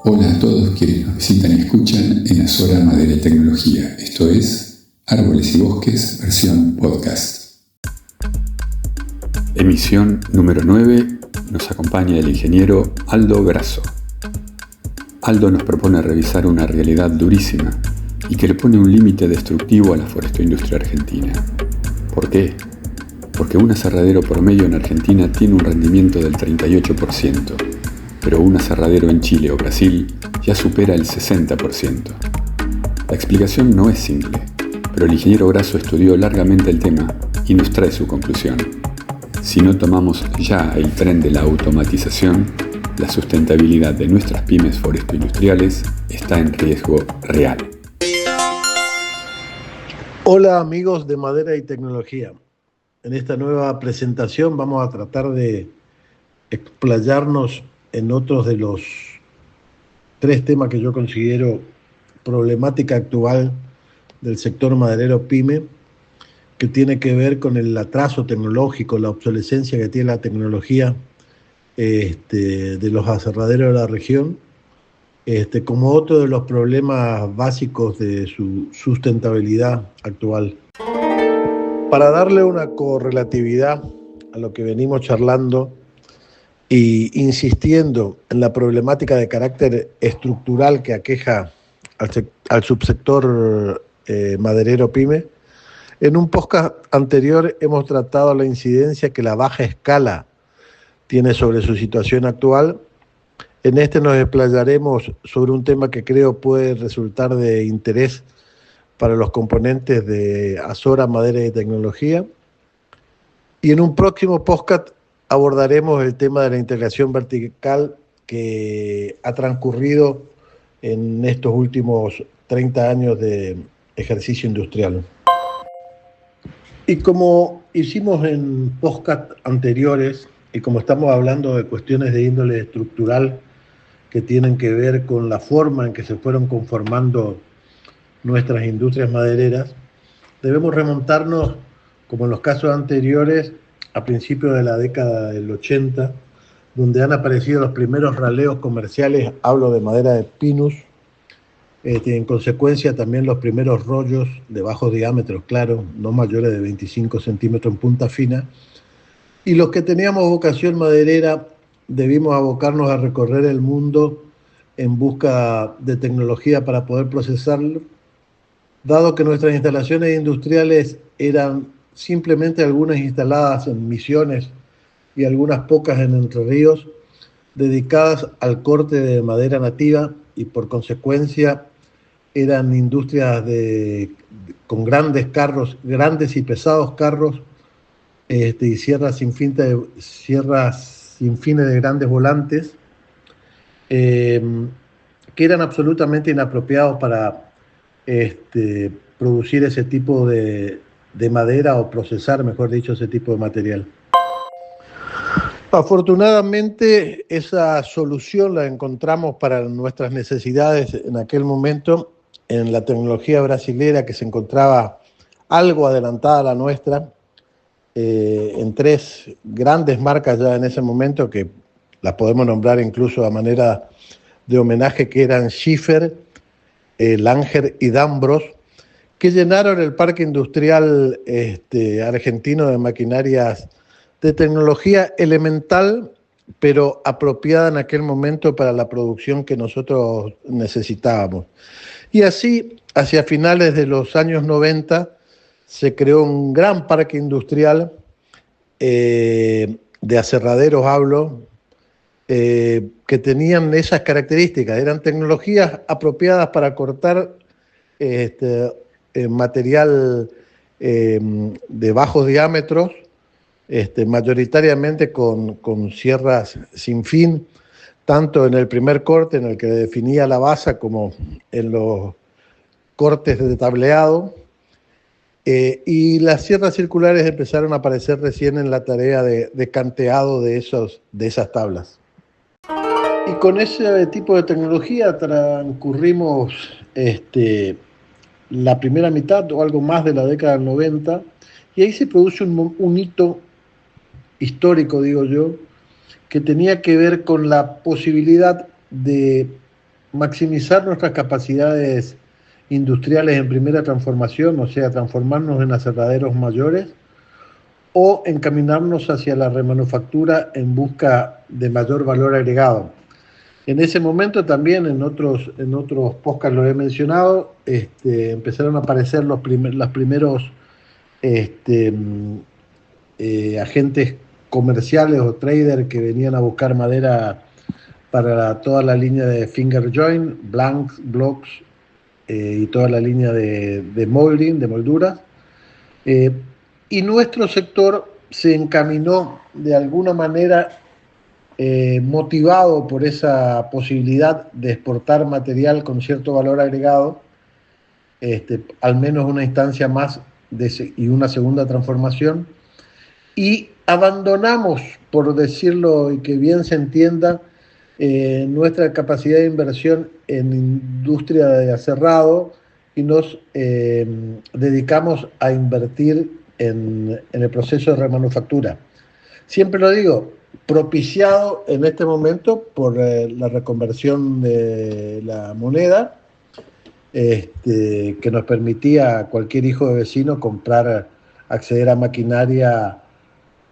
Hola a todos quienes nos visitan y escuchan en Azora Madera y Tecnología. Esto es Árboles y Bosques, versión podcast. Emisión número 9. Nos acompaña el ingeniero Aldo Grasso. Aldo nos propone revisar una realidad durísima y que le pone un límite destructivo a la forestoindustria argentina. ¿Por qué? Porque un aserradero promedio en Argentina tiene un rendimiento del 38%, pero un aserradero en Chile o Brasil ya supera el 60%. La explicación no es simple, pero el ingeniero Grasso estudió largamente el tema y nos trae su conclusión. Si no tomamos ya el tren de la automatización, la sustentabilidad de nuestras pymes forestoindustriales está en riesgo real. Hola amigos de Madera y Tecnología. En esta nueva presentación vamos a tratar de explayarnos en otros de los 3 temas que yo considero problemática actual del sector maderero pyme, que tiene que ver con el atraso tecnológico, la obsolescencia que tiene la tecnología de los aserraderos de la región, como otro de los problemas básicos de su sustentabilidad actual. Para darle una correlatividad a lo que venimos charlando y insistiendo en la problemática de carácter estructural que aqueja al subsector maderero pyme, en un podcast anterior hemos tratado la incidencia que la baja escala tiene sobre su situación actual. En este nos explayaremos sobre un tema que creo puede resultar de interés para los componentes de Azora Madera y Tecnología. Y en un próximo podcast abordaremos el tema de la integración vertical que ha transcurrido en estos últimos 30 años de ejercicio industrial. Y como hicimos en podcast anteriores, y como estamos hablando de cuestiones de índole estructural que tienen que ver con la forma en que se fueron conformando nuestras industrias madereras, debemos remontarnos, como en los casos anteriores, a principios de la década del 80, donde han aparecido los primeros raleos comerciales, hablo de madera de pinus, en consecuencia también los primeros rollos de bajos diámetros, claro, no mayores de 25 centímetros en punta fina, y los que teníamos vocación maderera debimos abocarnos a recorrer el mundo en busca de tecnología para poder procesarlo, dado que nuestras instalaciones industriales eran simplemente algunas instaladas en Misiones y algunas pocas en Entre Ríos, dedicadas al corte de madera nativa, y por consecuencia eran industrias con grandes carros, grandes y pesados carros, y sierras sin fines de grandes volantes, que eran absolutamente inapropiados para producir ese tipo de madera, o procesar, mejor dicho, ese tipo de material. Afortunadamente, esa solución la encontramos para nuestras necesidades en aquel momento en la tecnología brasilera, que se encontraba algo adelantada a la nuestra, en 3 grandes marcas ya en ese momento, que las podemos nombrar incluso a manera de homenaje, que eran Schiffer, Langer y Danbros, que llenaron el parque industrial argentino de maquinarias de tecnología elemental, pero apropiada en aquel momento para la producción que nosotros necesitábamos. Y así, hacia finales de los años 90, se creó un gran parque industrial de aserraderos, hablo, que tenían esas características. Eran tecnologías apropiadas para cortar material de bajos diámetros, mayoritariamente con sierras sin fin, tanto en el primer corte, en el que definía la basa, como en los cortes de tableado. Y las sierras circulares empezaron a aparecer recién en la tarea de canteado de esas tablas. Y con ese tipo de tecnología transcurrimos la primera mitad o algo más de la década del 90, y ahí se produce un hito histórico, digo yo, que tenía que ver con la posibilidad de maximizar nuestras capacidades industriales en primera transformación, o sea, transformarnos en aserraderos mayores, o encaminarnos hacia la remanufactura en busca de mayor valor agregado. En ese momento también, en otros podcasts lo he mencionado, empezaron a aparecer los primeros agentes comerciales o traders que venían a buscar madera para toda la línea de finger joint, blanks, blocks y toda la línea de molding, de molduras. Y nuestro sector se encaminó de alguna manera motivado por esa posibilidad de exportar material con cierto valor agregado, al menos una instancia más y una segunda transformación, y abandonamos, por decirlo y que bien se entienda, nuestra capacidad de inversión en industria de aserrado y nos dedicamos a invertir en el proceso de remanufactura. Siempre lo digo, propiciado en este momento por la reconversión de la moneda, que nos permitía a cualquier hijo de vecino acceder a maquinaria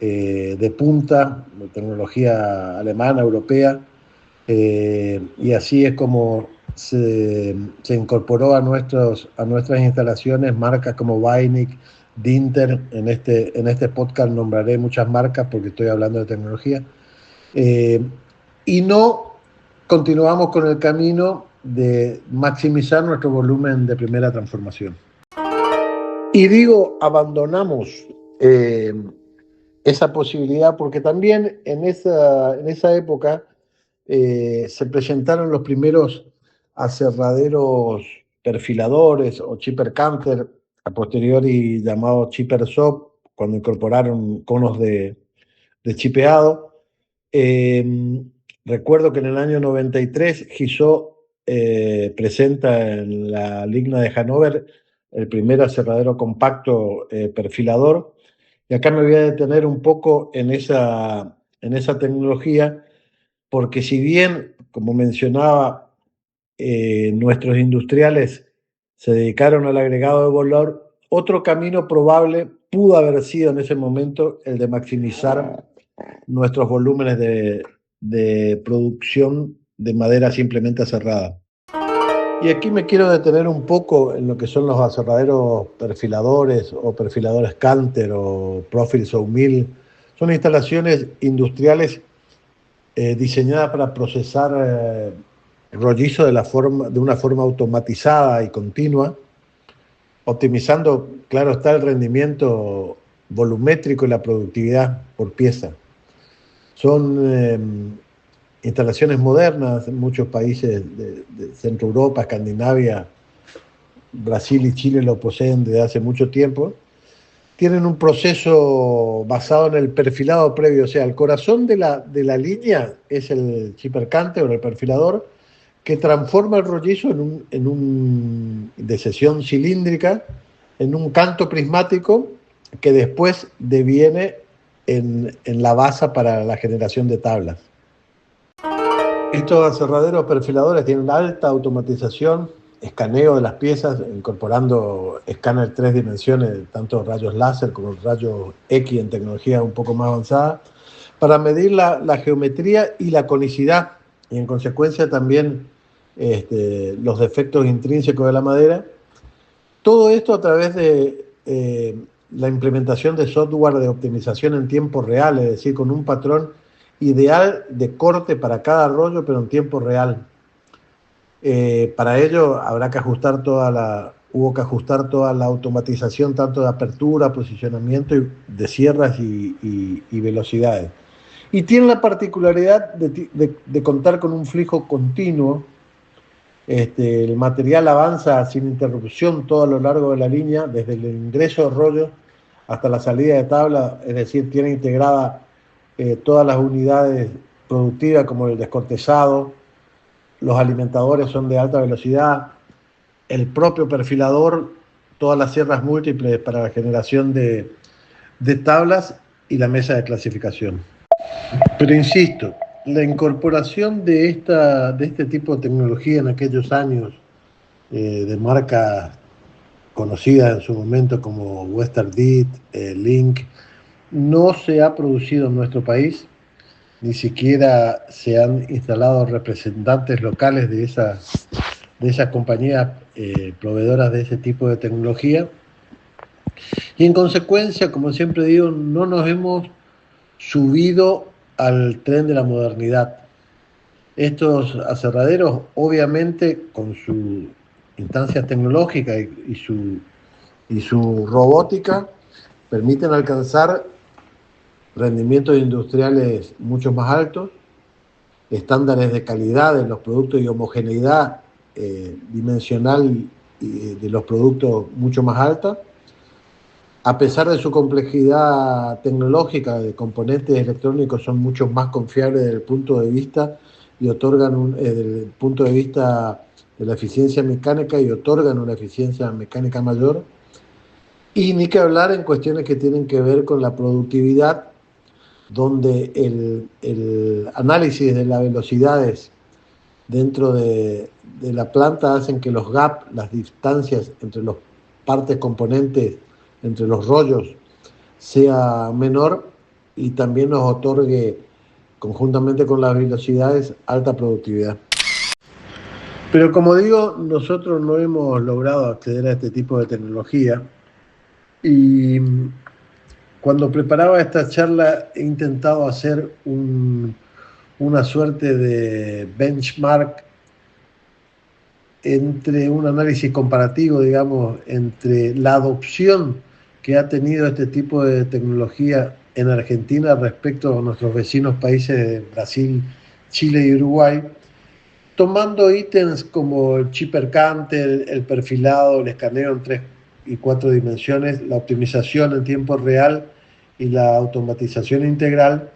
de punta, de tecnología alemana, europea, y así es como se incorporó a nuestras instalaciones marcas como Weinig, Dinter. En este podcast nombraré muchas marcas porque estoy hablando de tecnología, y no continuamos con el camino de maximizar nuestro volumen de primera transformación. Y digo, abandonamos esa posibilidad porque también en esa época se presentaron los primeros aserraderos perfiladores o chipper canter, a posteriori llamados chipper SOP, cuando incorporaron conos de chipeado. Recuerdo que en el año 93 Guizot presenta en la Ligna de Hannover el primer aserradero compacto perfilador, y acá me voy a detener un poco en esa tecnología, porque si bien, como mencionaba, nuestros industriales se dedicaron al agregado de valor, otro camino probable pudo haber sido en ese momento el de maximizar nuestros volúmenes de producción de madera simplemente aserrada. Y aquí me quiero detener un poco en lo que son los aserraderos perfiladores o perfiladores canter o profile sawmill. Son instalaciones industriales diseñadas para procesar rollizo de una forma automatizada y continua, optimizando, claro está, el rendimiento volumétrico y la productividad por pieza. Son instalaciones modernas en muchos países de Centro Europa, Escandinavia, Brasil y Chile lo poseen desde hace mucho tiempo. Tienen un proceso basado en el perfilado previo, o sea, el corazón de la línea es el chipper canter o el perfilador, que transforma el rollizo de sección cilíndrica en un canto prismático que después deviene en la base para la generación de tablas. Estos aserraderos perfiladores tienen alta automatización, escaneo de las piezas, incorporando escáner 3 dimensiones, tanto rayos láser como rayos X en tecnología un poco más avanzada, para medir la geometría y la conicidad, y en consecuencia también los defectos intrínsecos de la madera. Todo esto a través de la implementación de software de optimización en tiempo real, es decir, con un patrón ideal de corte para cada rollo, pero en tiempo real. Para ello hubo que ajustar toda la automatización, tanto de apertura, posicionamiento de sierras y velocidades. Y tiene la particularidad de contar con un flujo continuo. El material avanza sin interrupción todo a lo largo de la línea, desde el ingreso de rollo hasta la salida de tabla, es decir, tiene integrada todas las unidades productivas como el descortezado, los alimentadores son de alta velocidad, el propio perfilador, todas las sierras múltiples para la generación de tablas y la mesa de clasificación. Pero insisto, la incorporación de este tipo de tecnología en aquellos años de marcas conocidas en su momento como Western Digital, Link, no se ha producido en nuestro país, ni siquiera se han instalado representantes locales de esas compañías proveedoras de ese tipo de tecnología. Y en consecuencia, como siempre digo, no nos hemos subido al tren de la modernidad. Estos aserraderos, obviamente, con sus instancias tecnológicas y su robótica, permiten alcanzar rendimientos industriales mucho más altos, estándares de calidad en los productos y homogeneidad dimensional de los productos mucho más alta. A pesar de su complejidad tecnológica, de componentes electrónicos son mucho más confiables desde el punto de vista y otorgan desde el punto de vista de la eficiencia mecánica y otorgan una eficiencia mecánica mayor. Y ni que hablar en cuestiones que tienen que ver con la productividad, donde el análisis de las velocidades dentro de la planta hacen que los gaps, las distancias entre las partes componentes, entre los rollos, sea menor y también nos otorgue, conjuntamente con las velocidades, alta productividad. Pero como digo, nosotros no hemos logrado acceder a este tipo de tecnología y cuando preparaba esta charla he intentado hacer una suerte de benchmark entre un análisis comparativo, digamos, entre la adopción que ha tenido este tipo de tecnología en Argentina respecto a nuestros vecinos países de Brasil, Chile y Uruguay, tomando ítems como el chip percante, el perfilado, el escaneo en 3 y 4 dimensiones, la optimización en tiempo real y la automatización integral.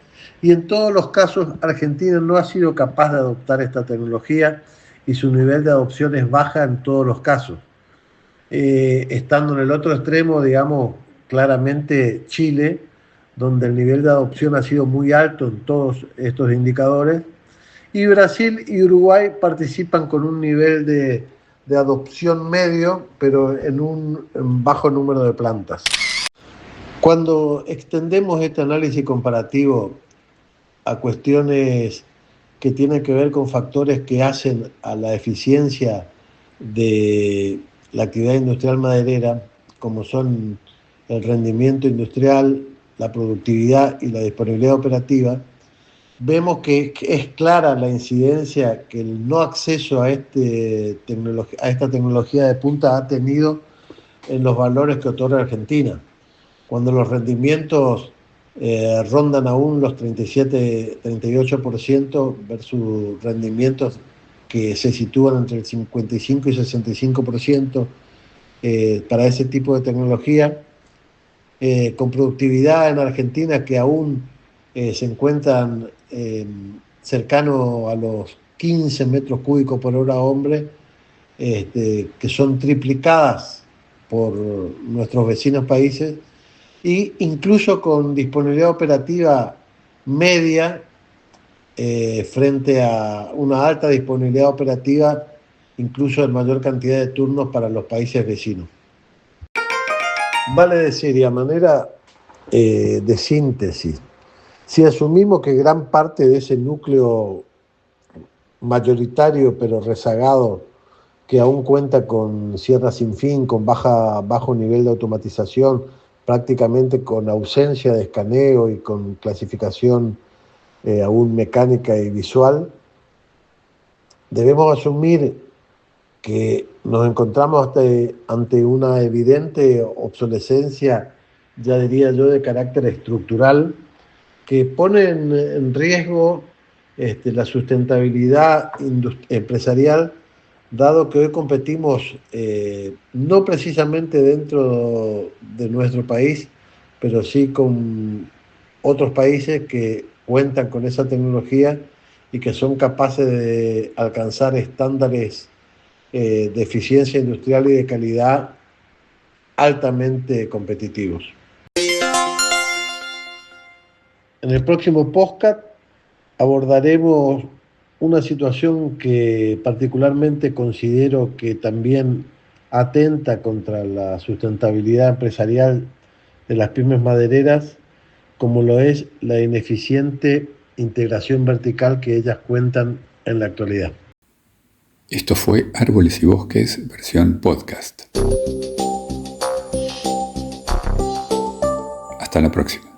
Y en todos los casos, Argentina no ha sido capaz de adoptar esta tecnología y su nivel de adopción es baja en todos los casos. Estando en el otro extremo, digamos, claramente Chile, donde el nivel de adopción ha sido muy alto en todos estos indicadores, y Brasil y Uruguay participan con un nivel de adopción medio, pero en bajo número de plantas. Cuando extendemos este análisis comparativo a cuestiones que tienen que ver con factores que hacen a la eficiencia de la actividad industrial maderera, como son el rendimiento industrial, la productividad y la disponibilidad operativa, vemos que es clara la incidencia que el no acceso a esta tecnología de punta ha tenido en los valores que otorga Argentina. Cuando los rendimientos rondan aún los 37-38% versus rendimientos que se sitúan entre el 55 y 65% para ese tipo de tecnología, con productividad en Argentina que aún se encuentran cercano a los 15 metros cúbicos por hora hombre, que son triplicadas por nuestros vecinos países, e incluso con disponibilidad operativa media frente a una alta disponibilidad operativa, incluso en mayor cantidad de turnos para los países vecinos. Vale decir, y a manera de síntesis, si asumimos que gran parte de ese núcleo mayoritario pero rezagado, que aún cuenta con sierras sin fin, con bajo nivel de automatización, prácticamente con ausencia de escaneo y con clasificación aún mecánica y visual, debemos asumir que nos encontramos ante una evidente obsolescencia, ya diría yo, de carácter estructural, que pone en riesgo la sustentabilidad empresarial, dado que hoy competimos no precisamente dentro de nuestro país, pero sí con otros países que cuentan con esa tecnología y que son capaces de alcanzar estándares de eficiencia industrial y de calidad altamente competitivos. En el próximo podcast abordaremos una situación que particularmente considero que también atenta contra la sustentabilidad empresarial de las pymes madereras, como lo es la ineficiente integración vertical que ellas cuentan en la actualidad. Esto fue Árboles y Bosques, versión podcast. Hasta la próxima.